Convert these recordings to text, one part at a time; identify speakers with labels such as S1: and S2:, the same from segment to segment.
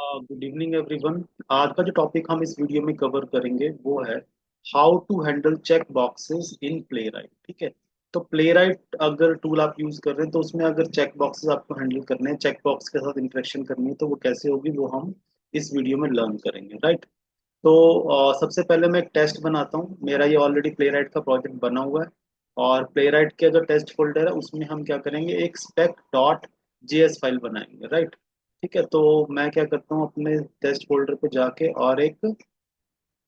S1: Good evening everyone. आज का जो टॉपिक हम इस वीडियो में कवर करेंगे वो है how to handle check boxes in Playwright. ठीक है। तो प्लेराइट अगर टूल आप यूज कर रहे हैं तो उसमें अगर चेक बॉक्सेस आपको हैंडल करने हैं, चेक बॉक्स के साथ इंटरेक्शन करनी है, तो वो कैसे होगी वो हम इस वीडियो में लर्न करेंगे, राइट। तो सबसे पहले मैं एक टेस्ट बनाता हूँ। मेरा ये ऑलरेडी प्लेराइट का प्रोजेक्ट बना हुआ है और प्लेराइट के जो टेस्ट फोल्डर है उसमें हम क्या करेंगे, एक spec डॉट जेएस फाइल बनाएंगे, राइट। ठीक है। तो मैं क्या करता हूँ, अपने टेस्ट फोल्डर पे जाके और एक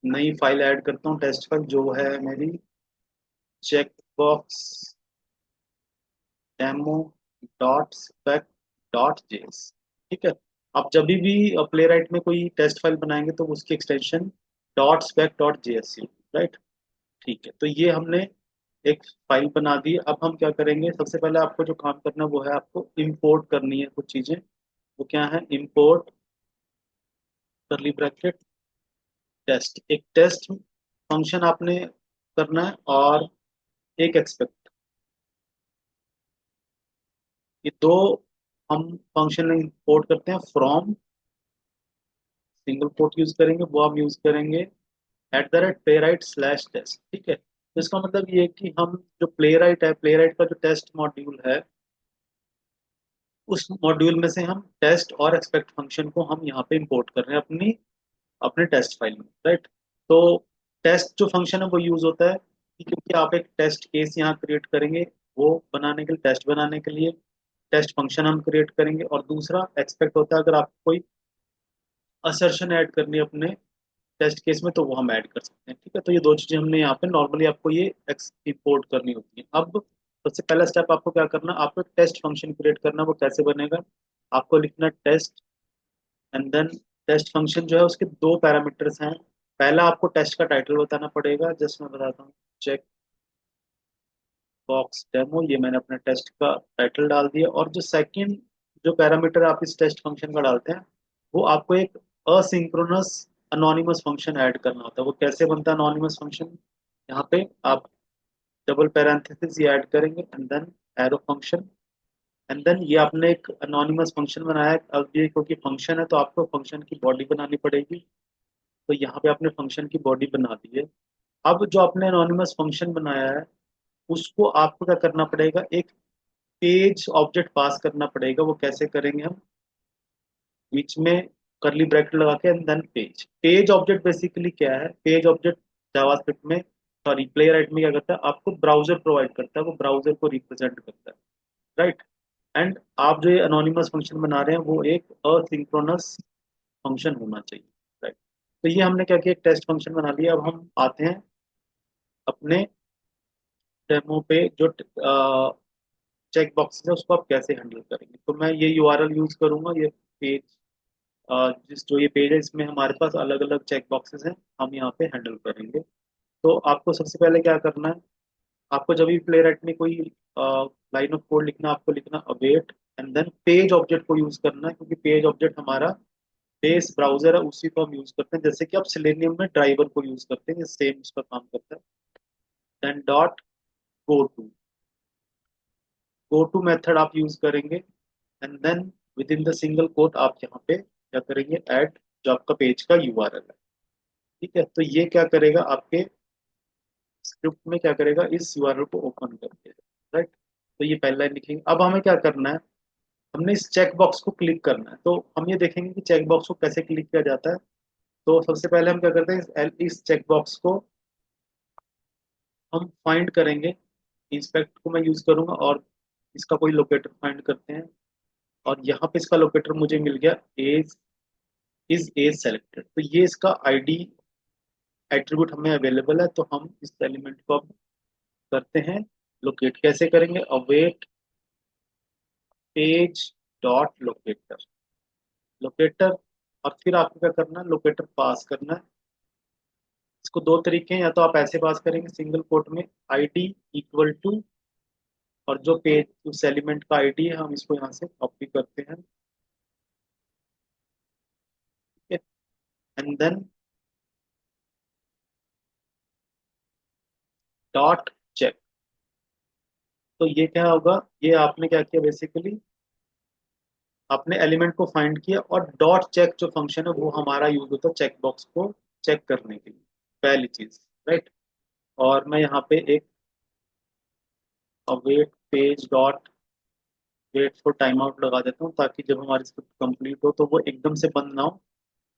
S1: नई फाइल ऐड करता हूँ, टेस्ट फाइल जो है मेरी check box demo dot spec dot JS. ठीक है। आप जब भी प्लेराइट में कोई टेस्ट फाइल बनाएंगे तो उसकी extension dot spec dot JS, right. ठीक है। तो ये हमने एक फाइल बना दी। अब हम क्या करेंगे, सबसे पहले आपको जो काम करना है वो है आपको इंपोर्ट करनी है कुछ चीजें। वो क्या है, इंपोर्ट करली ब्रैकेट टेस्ट, एक टेस्ट फंक्शन आपने करना है और एक एक्सपेक्ट। ये दो हम फंक्शन इंपोर्ट करते हैं फ्रॉम, सिंगल कोट यूज करेंगे, वो हम यूज करेंगे at the rate Playwright slash test. ठीक है। तो इसका मतलब ये है कि हम जो प्ले राइट है, प्ले राइट का जो टेस्ट मॉड्यूल है, उस मॉड्यूल में से हम टेस्ट और एक्सपेक्ट फंक्शन को हम यहाँ पे इंपोर्ट कर रहे हैं अपनी अपने टेस्ट फाइल में, राइट। तो टेस्ट जो फंक्शन है वो यूज होता है कि क्योंकि आप एक टेस्ट केस यहाँ क्रिएट करेंगे, वो बनाने के लिए, टेस्ट बनाने के लिए टेस्ट फंक्शन हम क्रिएट करेंगे। और दूसरा एक्सपेक्ट होता है, अगर आप कोई असर्शन ऐड करनी है अपने टेस्ट केस में तो वो हम ऐड कर सकते हैं। ठीक है। तो ये दो चीजें हमने यहाँ पे नॉर्मली आपको ये इंपोर्ट करनी होती है। अब सबसे पहला स्टेप आपको क्या करना, आपको एक टेस्ट फंक्शन क्रिएट करना। वो कैसे बनेगा, आपको लिखना test and then test function जो है उसके दो पैरामीटर्स हैं। पहला आपको टेस्ट का टाइटल बताना पड़ेगा, जस्ट मैं बताता हूँ, चेक बॉक्स डेमो, ये मैंने अपने टेस्ट का टाइटल डाल दिया। और जो सेकंड जो पैरामीटर आप इस टेस्ट फंक्शन का डालते हैं, वो आपको एक असिंक्रोनस अनोनिमस फंक्शन ऐड करना होता है। वो कैसे बनता है अनोनिमस फंक्शन, यहाँ पे आप डबल पैरेंथेसिस ये ऐड करेंगे and then arrow function and then ये आपने एक अनोनिमस फंक्शन बनाया है। अब ये क्योंकि फंक्शन है तो आपको फंक्शन की बॉडी बनानी पड़ेगी। तो यहाँ पे आपने फंक्शन की बॉडी बना दी है। अब जो आपने एनोनिमस फंक्शन बनाया है उसको आपको क्या करना पड़ेगा, एक पेज ऑब्जेक्ट पास करना पड़ेगा। वो कैसे करेंगे हम, बीच में करली ब्रैकेट लगा के and then page. Page object basically क्या है, पेज ऑब्जेक्ट जावास्क्रिप्ट में, सॉरी प्ले राइट में क्या करता है, आपको ब्राउजर प्रोवाइड करता है, वो ब्राउजर को रिप्रेजेंट करता है, राइट। एंड आप जो ये अनोनिमस फंक्शन बना रहे हैं वो एक असिंक्रोनस फंक्शन होना चाहिए, राइट। तो ये हमने क्या किया, एक टेस्ट फंक्शन बना लिया। अब हम आते हैं अपने डेमो पे। जो चेक बॉक्स है उसको आप कैसे हैंडल करेंगे, तो मैं ये यूआरएल यूज करूंगा। ये पेज, जिस जो ये पेज है इसमें हमारे पास अलग अलग चेक बॉक्सेस हैं, हम यहाँ पे हैंडल करेंगे। तो आपको सबसे पहले क्या करना है, आपको जब भी प्ले राइट में कोई लाइन ऑफ कोड लिखना, आपको लिखना await and then page object को यूज करना है, क्योंकि पेज ऑब्जेक्ट हमारा बेस ब्राउजर है, उसी को हम यूज करते हैं। जैसे कि आप सिलेनियम में ड्राइवर को यूज करते हैं, ये सेम उसका काम करता है। Then dot go to, go to method आप यूज करेंगे and then within the single quote आप यहाँ पे क्या करेंगे, ऐड जो आपका पेज का यूआरएल है। ठीक है। तो ये क्या करेगा, आपके स्क्रिप्ट में क्या करेगा, इस यूआरएल को ओपन करके, राइट। तो ये पहला लिखेंगे। अब हमें क्या करना है, हमने इस चेक बॉक्स को क्लिक करना है। तो हम ये देखेंगे कि चेक बॉक्स को कैसे क्लिक किया जाता है। तो सबसे पहले हम क्या करते हैं, इस चेक बॉक्स को हम फाइंड करेंगे। इंस्पेक्ट को मैं यूज करूंगा और इसका कोई लोकेटर फाइंड करते हैं। और यहाँ पे इसका लोकेटर मुझे मिल गया, एज इज एज सेलेक्टेड। तो ये इसका आईडी एट्रीब्यूट हमें अवेलेबल है। तो हम इस एलिमेंट को अब करते हैं लोकेट। कैसे करेंगे, await page dot locator, locator. और फिर आपको क्या करना है, लोकेटर पास करना है। इसको दो तरीके हैं, या तो आप ऐसे पास करेंगे सिंगल कोट में, आईडी इक्वल टू, और जो पेज उस एलिमेंट का आईडी है हम इसको यहाँ से कॉपी करते हैं, ठीक है। And then dot check. तो ये क्या होगा, ये आपने क्या किया बेसिकली, अपने एलिमेंट को फाइंड किया, और डॉट चेक जो फंक्शन है वो हमारा यूज होता है चेक बॉक्स को चेक करने के लिए, पहली चीज। राइट। और मैं यहाँ पे एक await page dot wait for time out लगा देता हूँ, ताकि जब हमारी स्क्रिप्ट कंप्लीट हो तो वो एकदम से बंद ना हो,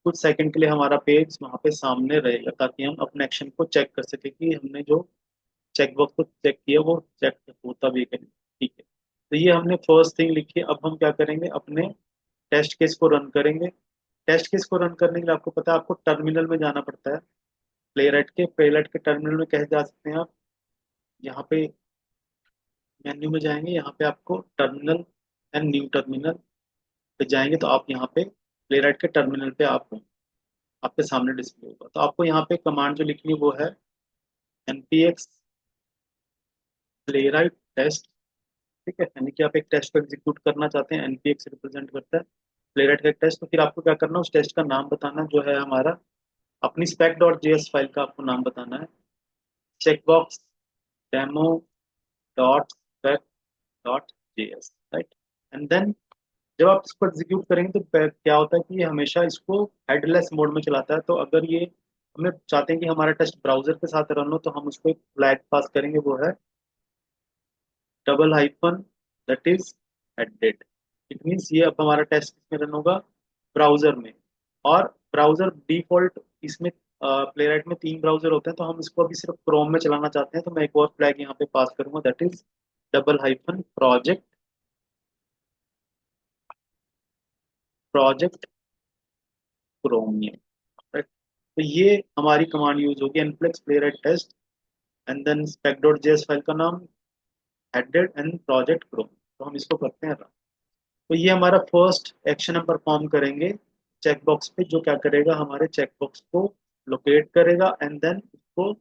S1: कुछ सेकंड के लिए हमारा पेज वहाँ पे सामने रहेगा, ताकि हम अपने एक्शन को चेक कर सके कि हमने जो चेकबॉक्स को चेक किया वो चेक होता भी है कि नहीं। ठीक है, तो ये हमने फर्स्ट थिंग लिखी है। अब हम क्या करेंगे, अपने टेस्ट केस को रन करेंगे। टेस्ट केस को रन करने के लिए आपको पता है, आपको टर्मिनल में जाना पड़ता है। प्लेराइट के टर्मिनल में कैसे जा सकते हैं आप, यहाँ पे मेन्यू में जाएंगे, यहाँ पे आपको टर्मिनल एंड न्यू टर्मिनल पे जाएंगे, तो आप यहाँ पे प्लेराइट के टर्मिनल पे आप आपके सामने डिस्प्ले होगा। तो आपको यहाँ पे कमांड जो लिखनी है वो है npx प्लेराइट टेस्ट। ठीक है, यानी कि आप एक टेस्ट को एग्जीक्यूट करना चाहते हैं, npx रिप्रेजेंट करता है प्लेराइट का एक टेस्ट। तो फिर आपको क्या करना है, उस टेस्ट का नाम बताना जो है हमारा, अपनी spec डॉट जेएस फाइल का आपको नाम बताना है, चेकबॉक्स डेमो डॉट spec डॉट जेएस। राइट। एंड देन जब आप इसको एग्जीक्यूट करेंगे तो क्या होता है कि ये हमेशा इसको हेडलेस मोड में चलाता है। तो अगर ये हमें चाहते हैं कि हमारा टेस्ट ब्राउजर के साथ रन हो, तो हम उसको एक फ्लैग पास करेंगे, वो है double hyphen that is added. It means ये अब हमारा टेस्ट में रन होगा ब्राउजर में। और ब्राउजर डिफॉल्ट इसमें प्लेराइट में 3 ब्राउजर होते हैं, तो हम इसको अभी सिर्फ क्रोम में चलाना चाहते हैं, तो मैं एक और फ्लैग यहाँ पे पास करूंगा, that is double hyphen project project chromium. Right. तो ये हमारी कमांड यूज होगी, npx playwright test and then spec.js file का नाम हेडेड एंड प्रोजेक्ट क्रोम। तो हम इसको करते हैं run। तो ये हमारा फर्स्ट एक्शन हम परफॉर्म करेंगे चेकबॉक्स पे, जो क्या करेगा, हमारे चेकबॉक्स को लोकेट करेगा एंड देन उसको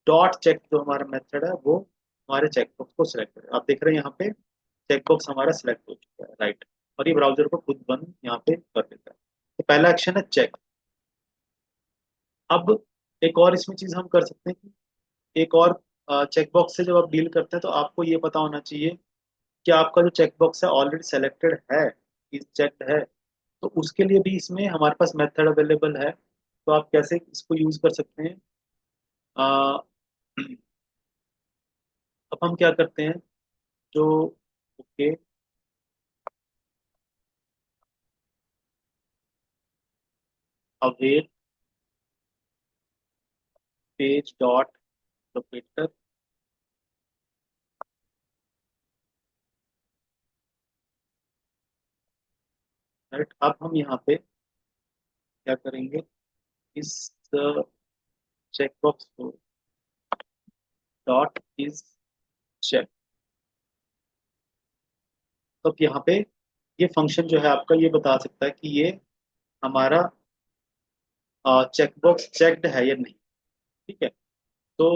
S1: डॉट चेक जो हमारा मेथड है वो हमारे चेकबॉक्स को सिलेक्ट करेगा। आप देख रहे हैं यहाँ पे चेकबॉक्स हमारा सिलेक्ट हो चुका है। राइट। और ये ब्राउजर को खुद बंद यहाँ पे कर देता है। तो पहला एक्शन है चेक। अब एक और इसमें चीज हम कर सकते हैं कि एक और चेकबॉक्स से जब आप डील करते हैं तो आपको ये पता होना चाहिए कि आपका जो चेकबॉक्स है ऑलरेडी सेलेक्टेड है, इस चेक्ड है। तो उसके लिए भी इसमें हमारे पास मेथड अवेलेबल है। तो आप कैसे इसको यूज कर सकते हैं, अ, अब हम क्या करते हैं, जो okay await page dot locator. Right. अब हम यहाँ पे क्या करेंगे, इस checkbox co dot is check. तो अब यहाँ पे ये फंक्शन जो है आपका ये बता सकता है कि ये हमारा चेकबॉक्स चेक्ड है या नहीं। ठीक है। तो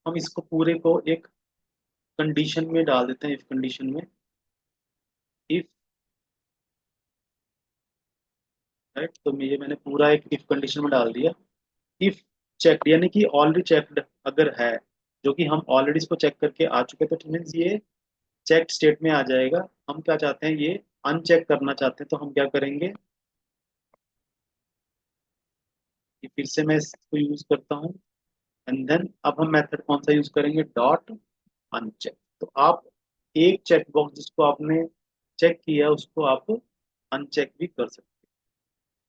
S1: हम इसको पूरे को एक कंडीशन में डाल देते हैं, इफ कंडीशन में। इफ राइट, तो ये मैंने पूरा एक इफ कंडीशन में डाल दिया। इफ चेक्ड यानी कि ऑलरेडी चेक्ड अगर है, जो कि हम ऑलरेडी इसको चेक करके आ चुके हैं, तो मीन्स ये चेक स्टेट में आ जाएगा। हम क्या चाहते हैं, ये अनचेक करना चाहते हैं, तो हम क्या करेंगे कि फिर से मैं इसको यूज करता हूँ एंड देन अब हम मेथड कौन सा यूज करेंगे, डॉट अनचेक। तो आप एक चेक बॉक्स जिसको आपने चेक किया उसको आप अनचेक भी कर सकते हैं।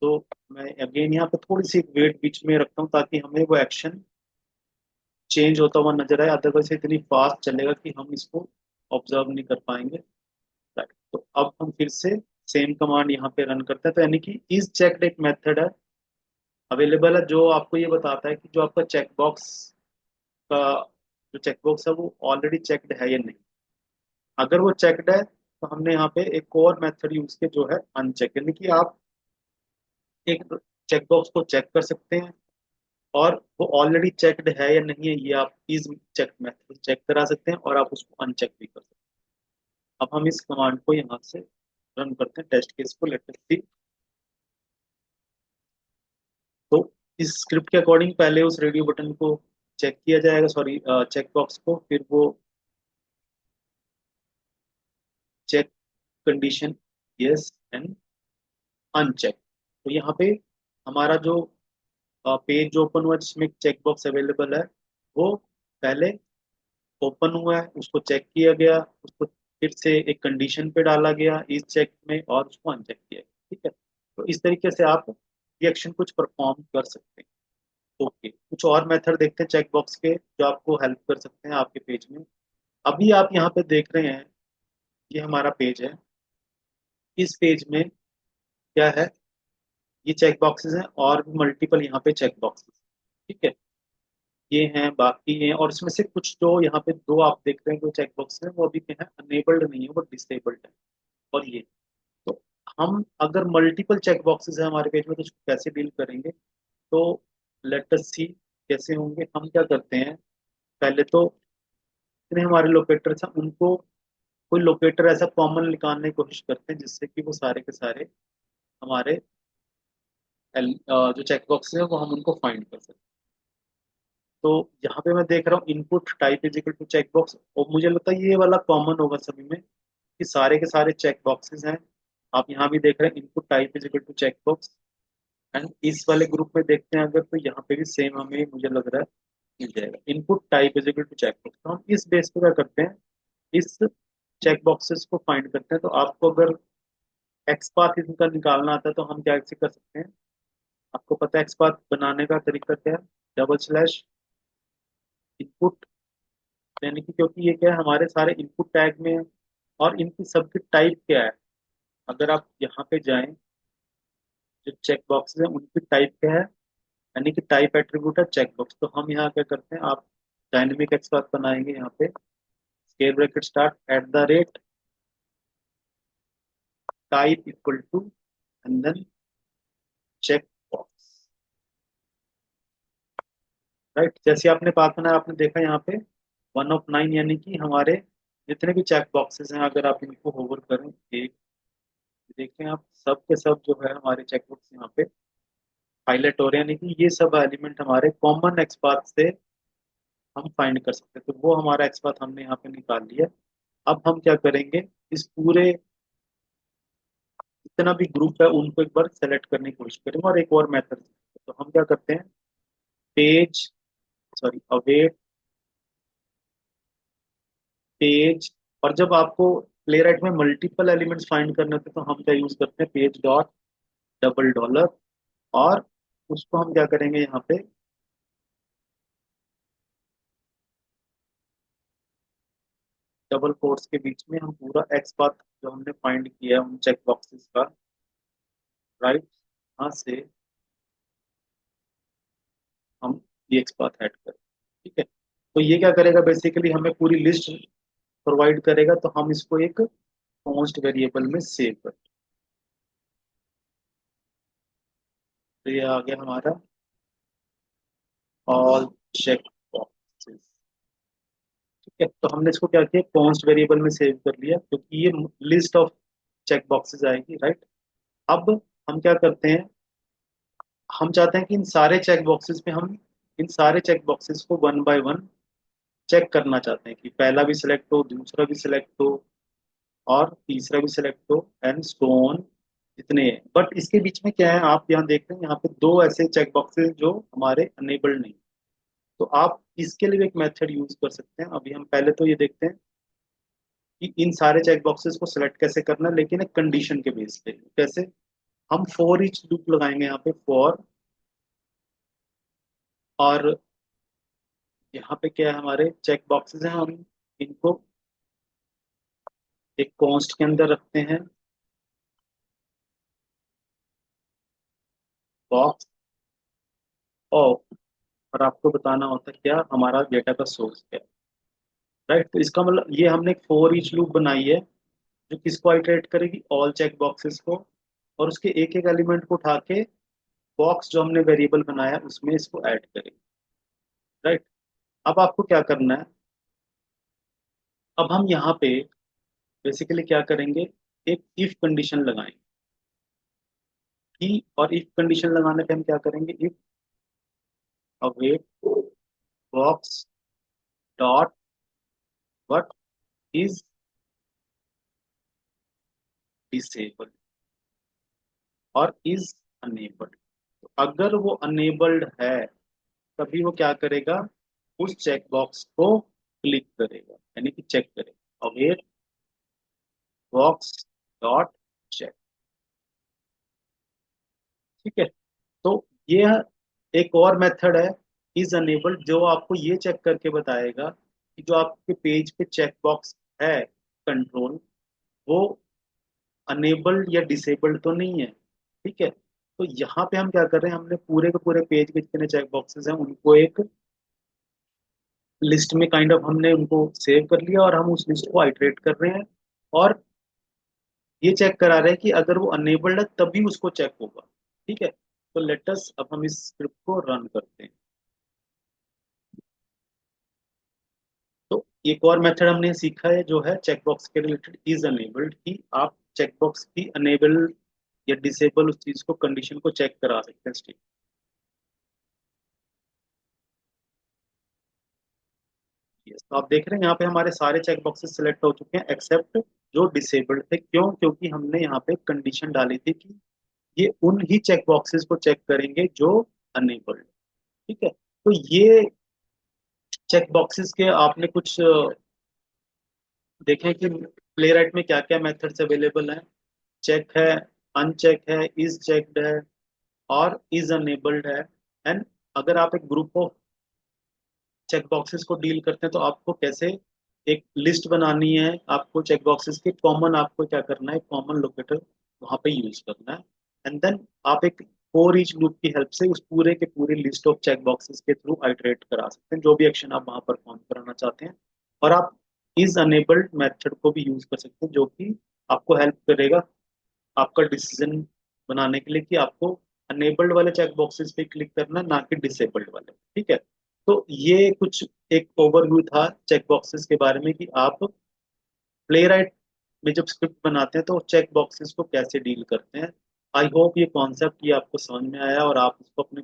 S1: तो मैं अगेन यहाँ पे थोड़ी सी एक वेट बीच में रखता हूँ, ताकि हमें वो एक्शन चेंज होता हुआ नजर आए, अदरवाइज इतनी फास्ट चलेगा कि हम इसको ऑब्जर्व नहीं कर पाएंगे। राइट। तो अब हम फिर से सेम कमांड यहाँ पे रन करते हैं, तो यानी कि इज चेक्ड एक मेथड है अवेलेबल है, जो आपको ये बताता है कि जो आपका चेकबॉक्स का जो चेकबॉक्स है वो ऑलरेडी चेक्ड है या नहीं। अगर वो चेक्ड है तो हमने यहाँ पे एक और मेथड यूज किया जो है अनचेक, यानी कि आप एक चेकबॉक्स को चेक कर सकते हैं और वो ऑलरेडी चेक्ड है या नहीं है ये आप इस चेक मेथड चेक करा सकते हैं, और आप उसको अनचेक भी कर सकते हैं। अब हम इस कमांड को यहाँ से रन करते हैं, टेस्ट केस को, लेट अस सी। तो इस स्क्रिप्ट के अकॉर्डिंग पहले उस रेडियो बटन को चेक किया जाएगा, सॉरी चेक बॉक्स को, फिर वो check condition yes and uncheck. तो यहाँ पे हमारा जो पेज जो ओपन हुआ जिसमें चेक बॉक्स अवेलेबल है, वो पहले ओपन हुआ है, उसको चेक किया गया, उसको फिर से एक कंडीशन पे डाला गया इस चेक में, और उसको अनचेक किया गया। ठीक है, तो इस तरीके से आप रिएक्शन कुछ परफॉर्म कर सकते हैं। ओके, कुछ और मेथड देखते हैं चेक बॉक्स के जो आपको हेल्प कर सकते हैं आपके पेज में। अभी आप यहाँ पे देख रहे हैं, ये हमारा पेज है। इस पेज में क्या है, ये चेक बॉक्सेस हैं और भी मल्टीपल यहाँ पे चेक बॉक्सेस। ठीक है, ये हैं, बाकी हैं, और इसमें से कुछ जो यहाँ पे दो आप देख रहे हैं जो चेक बॉक्स हैं वो अभी क्या है, अनेबल्ड नहीं है, वो डिसेबल्ड है। और ये, तो हम अगर मल्टीपल चेक बॉक्सेस है हमारे पेज में तो उसको कैसे डील करेंगे, तो लेट अस सी कैसे होंगे। हम क्या करते हैं, पहले तो जितने हमारे लोकेटर्स हैं उनको कोई लोकेटर ऐसा कॉमन निकालने की कोशिश करते हैं जिससे कि वो सारे के सारे हमारे जो चेक बॉक्स है वो हम उनको फाइंड कर सकें। तो यहाँ पे मैं देख रहा हूँ input type is equal to check box, और मुझे लगता है ये वाला कॉमन होगा सभी में कि सारे के सारे चेक बॉक्सेस हैं। आप यहाँ भी देख रहे हैं input type is equal to check box. And इस वाले ग्रुप में देखते हैं अगर, तो यहाँ पे भी सेम हमें मुझे लग रहा है मिल जाएगा, input type is equal to check box. तो हम इस बेस पे क्या करते हैं, इस चेक बॉक्सेस को फाइंड करते हैं। तो आपको अगर एक्स पाथ इनका निकालना आता है तो हम क्या ऐसे कर सकते हैं, आपको पता है एक्स पाथ बनाने का तरीका क्या है, डबल स्लैश इनपुट, यानी कि क्योंकि ये क्या है हमारे सारे इनपुट टैग में है, और इनकी सबकी टाइप क्या है। अगर आप यहाँ पे जाएं, जो चेक बॉक्सेस हैं उनकी टाइप क्या है, यानी कि टाइप एट्रीब्यूट है चेक बॉक्स। तो हम यहाँ क्या करते हैं, आप डायनेमिक एक्स पाथ बनाएंगे, यहाँ पे scale bracket start at the rate type equal to and then check box. Right, जैसे आपने पाथ बनाया आपने देखा यहाँ पे 1 of 9, यानी कि हमारे जितने भी चेक बॉक्सेस हैं अगर आप इनको होवर करें, एक देखें आप, सब के सब जो है हमारे चेक बॉक्स यहाँ पे हाईलाइट हो रहे हैं, यानी कि ये सब एलिमेंट हमारे कॉमन एक्स पाथ से हम फाइंड कर सकते हैं। तो वो हमारा एक्स पाथ हमने यहाँ पे निकाल लिया। अब हम क्या करेंगे, इस पूरे जितना भी ग्रुप है उनको एक बार सेलेक्ट करने की कोशिश करेंगे, और एक और मेथड। तो हम क्या करते हैं, पेज, सॉरी अवेट पेज, और जब आपको प्लेराइट में मल्टीपल एलिमेंट्स फाइंड करने होते हैं तो हम क्या यूज करते हैं, पेज डॉट डबल डॉलर, और उसको हम क्या करेंगे यहाँ पे डबल कोट्स के बीच में हम पूरा एक्स पाथ जो हमने फाइंड किया है उन चेक बॉक्सेस का, राइट, यहाँ से हम ये एक्स पाथ ऐड करें। ठीक है, तो ये क्या करेगा, बेसिकली हमें पूरी लिस्ट प्रोवाइड करेगा, तो हम इसको एक कॉन्स्ट वेरिएबल में सेव कर। तो ये आ गया हमारा ऑल चेक बॉक्सेस। ठीक है, तो हमने इसको क्या किया, कॉन्स्ट वेरिएबल में सेव कर लिया क्योंकि ये लिस्ट ऑफ चेक बॉक्सेस आएगी, राइट। अब हम क्या करते हैं, हम चाहते हैं कि इन सारे चेक बॉक्सेस में हम इन सारे चेक बॉक्सेस को वन बाय वन चेक करना चाहते हैं कि पहला भी सिलेक्ट हो, दूसरा भी सिलेक्ट हो, और तीसरा भी सिलेक्ट हो, एंड सो ऑन, जितने हैं। बट इसके बीच में क्या है, आप यहाँ देख रहे हैं यहाँ पे दो ऐसे चेक बॉक्सेस जो हमारे अनेबल्ड नहीं। तो आप इसके लिए एक मेथड यूज कर सकते हैं। अभी हम पहले तो ये देखते हैं कि इन सारे चेक बॉक्सेस को सिलेक्ट कैसे करना है, लेकिन एक कंडीशन के बेस पे कैसे। हम फॉर ईच लूप लगाएंगे यहाँ पे, फॉर, और यहाँ पे क्या है, हमारे चेक बॉक्सेस हैं, हम इनको एक कॉन्स्ट के अंदर रखते हैं, बॉक्स ऑफ, और आपको बताना होता है क्या हमारा डेटा का सोर्स क्या है, राइट। तो इसका मतलब ये हमने एक फॉर ईच लूप बनाई है जो किसको आइटरेट करेगी, ऑल चेक बॉक्सेस को, और उसके एक एक एलिमेंट को उठा के बॉक्स जो हमने वेरिएबल बनाया है उसमें इसको ऐड करेगी, राइट। अब आपको क्या करना है, अब हम यहाँ पे बेसिकली क्या करेंगे, एक इफ कंडीशन लगाएंगे कि, और इफ कंडीशन लगाने पे हम क्या करेंगे, if await box dot what is disable और इज अनेबल्ड। तो अगर वो अनेबल्ड है तभी वो क्या करेगा, उस चेक बॉक्स को क्लिक करेगा, यानी कि चेक करेगा, अवेयर बॉक्स डॉट चेक। ठीक है। तो ये एक और मेथड है इज अनेबल्ड, जो आपको ये चेक करके बताएगा कि जो आपके पेज पे चेक बॉक्स है कंट्रोल, वो अनेबल्ड या डिसेबल्ड तो नहीं है। ठीक है। तो यहाँ पे हम क्या कर रहे हैं, हमने पूरे के पूरे पेज के जितने चेक बॉक्सेस हैं उनको एक लिस्ट में काइंड ऑफ हमने उनको सेव कर लिया, और हम उस लिस्ट को आइटरेट कर रहे हैं, और ये चेक करा रहे हैं कि अगर वो अनेबल्ड है तभी उसको चेक होगा। ठीक है। तो लेटस अब हम इस स्क्रिप्ट को रन करते हैं। तो एक और मेथड हमने सीखा है जो है चेकबॉक्स के रिलेटेड, इज अनेबल्ड, कि आप चेकबॉक्स की अनेबल या डिसेबल उस चीज को, कंडीशन को चेक करा सकते हैं स्टेट। यस, तो आप देख रहे हैं यहाँ पे हमारे सारे चेक बॉक्सेस सिलेक्ट हो चुके हैं एक्सेप्ट जो डिसेबल्ड थे। क्यों? क्योंकि हमने यहाँ पे कंडीशन डाली थी कि ये उन ही चेक बॉक्सेस को चेक करेंगे जो अनेबल्ड। ठीक है। तो ये चेक बॉक्सेस के आपने कुछ देखें कि प्ले राइट में क्या क्या मेथड्स अवेलेबल हैं। चेक है, अनचेक है, इज चेक्ड है, और इज अनेबल्ड है। एंड अगर आप एक ग्रुप ऑफ चेक बॉक्सेस को डील करते हैं तो आपको कैसे एक लिस्ट बनानी है, आपको चेक बॉक्सेस के कॉमन, आपको क्या करना है, कॉमन लोकेटर वहां पे यूज करना है। एंड देन आप एक फॉर ईच लूप की हेल्प से उस पूरे के पूरे लिस्ट ऑफ चेक बॉक्सेस के थ्रू आइटरेट करा सकते हैं जो भी एक्शन आप वहां परफॉर्म कराना चाहते हैं। और आप इज अनेबल्ड मेथड को भी यूज कर सकते हैं, जो कि आपको हेल्प करेगा आपका डिसीजन बनाने के लिए कि आपको अनेबल्ड वाले चेक बॉक्सेस पे क्लिक करना है, ना कि डिसेबल्ड वाले। ठीक है। तो ये कुछ एक ओवरव्यू था चेक बॉक्सेस के बारे में कि आप प्ले राइट में जब स्क्रिप्ट बनाते हैं तो चेक बॉक्सेस को कैसे डील करते हैं। आई होप ये कॉन्सेप्ट ये आपको समझ में आया और आप इसको अपने